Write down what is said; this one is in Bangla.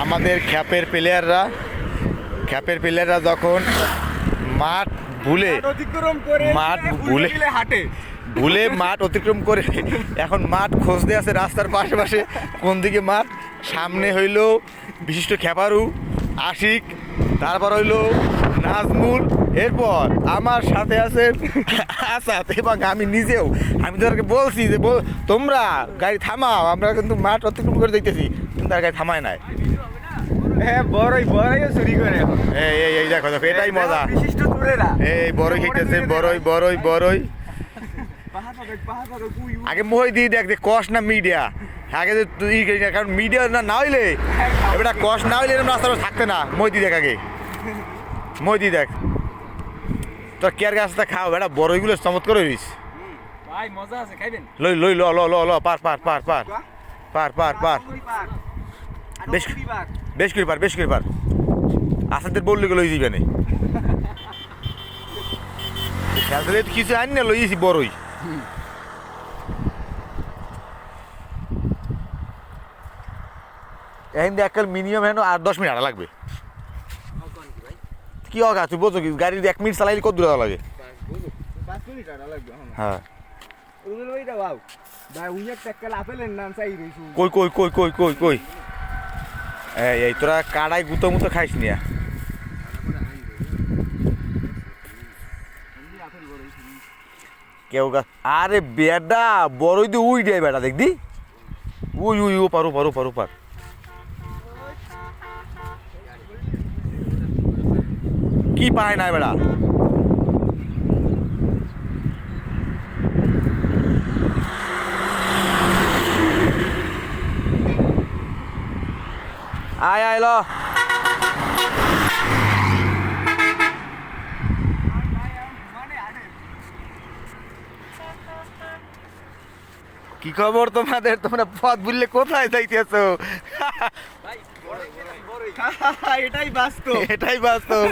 আমাদের খ্যাপের প্লেয়াররা যখন মাঠ ভুলে মাঠ অতিক্রম করে এখন মাঠ খুঁজতে আছে রাস্তার পাশে কোন দিকে মাঠ। সামনে হইল বিশিষ্ট খ্যাপারু আশিক, তারপর হইল নাজমুল, এরপর আমার সাথে আছে আসাদ এবং আমি নিজেও। আমি তাদেরকে বলছি যে তোমরা গাড়ি থামাও, আমরা কিন্তু মাঠ অতিক্রম করে দেখতেছি, কিন্তু তার গাড়ি থামায় নাই। হ্যাঁ, বড়ই চুরি করে। এই দেখো এটাই মজা। এই বড়ই খেতেছে, বড়ই আগে মই দিয়ে দেখ কস না মিডিয়া আগে যে তুই, কারণ মিডিয়া না হইলে এবার কস না হইলে এরকম রাস্তা থাকতে না। মই দিয়ে দেখ আগে, মই দিয়ে দেখ তোর কেয়ার গাছটা খাও বেটা, বড়ইগুলো চমৎকার হইস। ভাই মজা আছে, খাইবেন? লই ল পার বেশ করে পার আসাদের বললি লই যাবে না খেলতে কিছু আনি না, লইছি বড়ই। এখন দেখ মিনিমাম হেন 8-10 মিনিট আটা লাগবে। কি অগা তুই বোঝো কি গাড়ি 1 মিনিট চালাইলে কত দূর লাগে? 5 মিনিট আটা লাগবে। হ্যাঁ ওইটা বাউ ভাই উইয়া টাক্কাল আপেলের নাম চাই রইছু। কই এই তোরা কাড়াই গুতো মুতো খাইস নিয়া। কেউ গা আরে বেডা বড়ই তো উই দেয় বেটা, দেখদি উই পার কি পায় না বেটা। আয় ল কি খবর তোমাদের? তোমরা পথ ভুললে কোথায় যাইতেছো? এটাই বাস্তব।